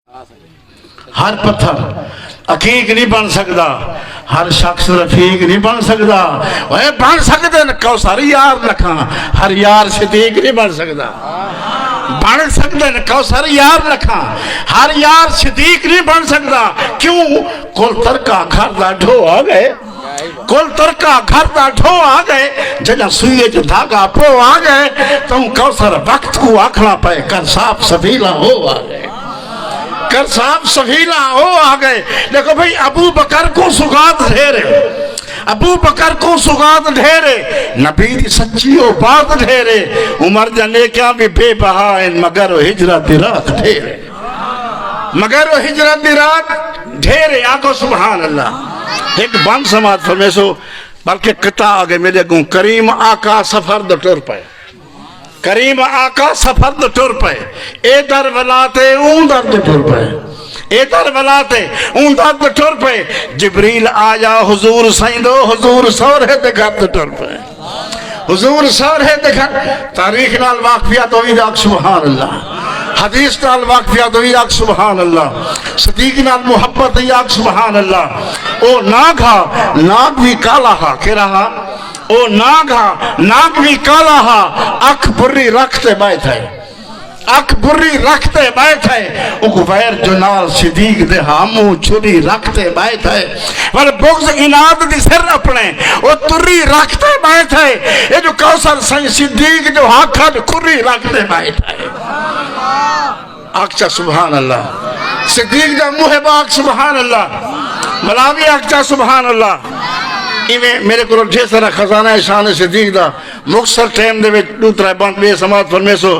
ہر پتھر عقیق نہیں بن سکتا، ہر شخص رفیق نہیں بن سکتا، وہ بن سکتے کوثر یار لکھاں، ہر یار صدیق نہیں بن سکتا، بن سکتے کوثر یار لکھاں، ہر یار صدیق نہیں بن سکتا۔ کیوں؟ کل ترکا گھر دا ڈھو آ گئے، کل ترکا گھر دا ڈھو آ گئے، جنہ سوئے جو دھاگا پو آ گئے، تو کوثر وقت کو آکھنا پائے کر صاف سفیلا ہو آ گئے، کر صاحب سفیلا ہو آ گئے۔ دیکھو بھئی ابو بکر کو سگات ڈھیرے، ابو بکر کو سگات ڈھیرے، نبی دی سچی و بات ڈھیرے، عمر جانے کیا بھی بے بہا ان مگر و ہجرت دی رات ڈھیرے، مگر و ہجرت دی رات ڈھیرے۔ آگو سبحان اللہ۔ ایک بند سماعت فرمے سو بلکہ قطع آگے میرے گوں، کریم آقا سفر دو ٹر پائے، کریم آقا سفر دو ٹر پائے، اے در ولاتے اون در دو ٹر پائے، اے در ولاتے اون در دو ٹر پائے، جبریل آیا حضور سائندو، حضور سورہ دے گھر دو ٹر پائے، حضور سورہ دے گھر۔ تاریخ نال واقفیات ہوئی داک سبحان اللہ، حدیث نال واقفیات ہوئی داک سبحان اللہ، صدیق نال محبت ہوئی داک سبحان اللہ۔ او ناگھا ناگ بھی کالا ہا، کہ رہا او ناگھا ناگ بھی کالا ہا، اکھ بری رکھتے بیٹھ ہے، اکھ بری رکھتے بیٹھ ہے، اگویر جنال صدیق دے ہاموں چھری رکھتے بیٹھ ہے، ول بغض اناد دی سر اپنے وہ تری رکھتے بیٹھ ہے، یہ جو کوثر سائیں صدیق جو ہاکھا کری رکھتے بیٹھ ہے۔ اکچا سبحان اللہ، صدیق دا محباک سبحان اللہ، ملاوی اکچا سبحان اللہ۔ میرے کو ڈھیر سارا خزانہ ہے شان صدیق دا، مختصر ٹائم دے دوترا بند بے سماعت فرمے سو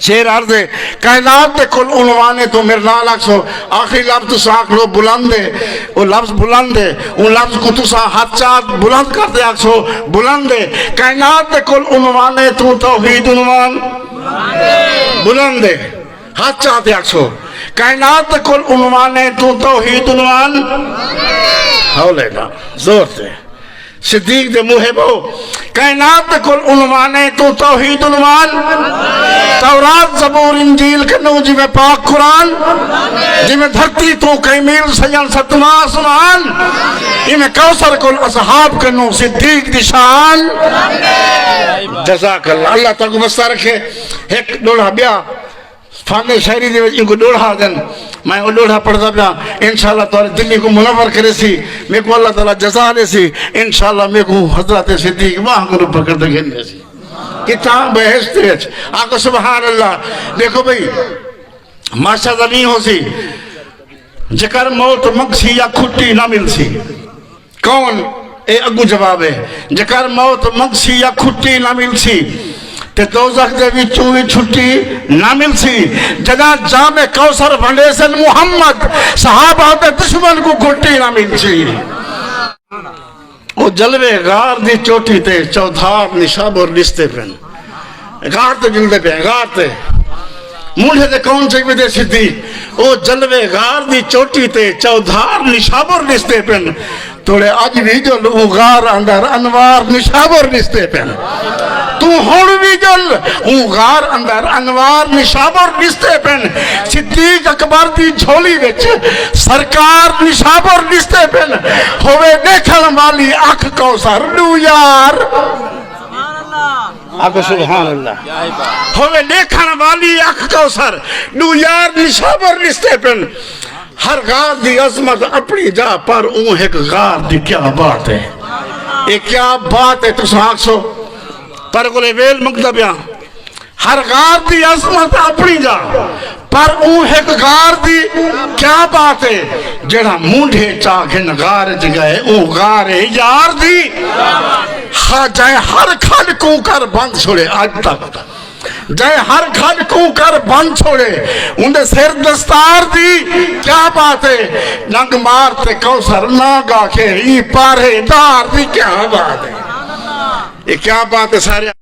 شیر عرض ہے، کائنات دے کل عنوانے تو میرے نال اکسو، آخری لفظ تو ساکھ لو بلند ہے، وہ لفظ بلند ہے، وہ لفظ کو تو سا ہاتھ چاہت بلند کر دے اکسو بلند ہے۔ کائنات دے کل عنوانے تو توحید عنوان بلند ہے، ہاتھ چاہتے اکسو، کائنات دے کل عنوانے تو توحید عنوان حولے نا زور دے صدیق دے محبو، کائنات دے کل عنوانے تو توحید عنوان، تورات زبور انجیل کنو جی میں پاک قرآن، جی میں دھرتی تو کئی میل سجن ستما آسمان، جی میں کوثر کل اصحاب کنو صدیق دی شان۔ جزاک اللہ، اللہ تعالیٰ کو بستہ رکھے۔ ایک ڈوڑا بیا فانے شہری دے ان کو ڈوڑا دن، میں وہ ڈوڑا پڑھتا پیا، انشاءاللہ تمہارے دلی کو منور کرے سی، میں کو اللہ تعالیٰ جزا لے سی، انشاءاللہ میں کو حضرت صدیق وہاں کو پکڑ دے گھنے سی، کتنا بحث تیج۔ آقا سبحان اللہ۔ دیکھو بھئی ماشاء اللہ نہیں ہو سی، جکر موت مگسی یا کھٹی نہ مل سی، کون؟ اے اگو جواب ہے، جکر موت مگسی یا کھٹی نہ مل سی، تے دوزخ دے وچوں وی چھٹی نہ مل سی، جدا جام کوثر ونڈے سن محمد، صحابہ دے دشمن کو گھٹی نہ مل سی۔ وہ جلوے غار دی چوٹی تے چودھار نشاب اور رشتے پہن، غار تے جلدے پہ غار تے مونڈے تے کون چاہیے دے صدیق، وہ جلوے غار دی چوٹی تے چودھار نشاب اور رشتے پہن، توڑے آج بھی جو لوگ غار اندر انوار نشاب اور رشتے پہن، تو ہون بھی جل ہوں غار اندر انوار نشاب اور رشتے پہن، صدیق اکبر دی جھولی وچ سرکار نشاب اور رشتے پہن، ہوئے دیکھن والی اکھ کوثر دو یار، آگو سبحان اللہ، ہوئے دیکھن والی اکھ کوثر دو یار نشاب اور رشتے پہن۔ ہر غار دی عظمت اپنی جا پر اون ایک غار دی کیا بات ہے، ایک کیا بات ہے، تو ساکھ سو پر گلے ویل مقدبیاں، ہر غار دی عظمت اپنی جا پر اون ایک غار دی کیا بات ہے، جڑا مونڈے چاکن غار جگئے اون غار یار دی، جائے ہر کھڑ کو کر بند چھوڑے آج تک، جائے ہر کھڑ کو کر بند چھوڑے، انہیں سر دستار دی کیا بات ہے، ننگ مارتے کوثر ناگا کے ای پارے دار دی کیا بات ہے، یہ کیا بات ہے سارے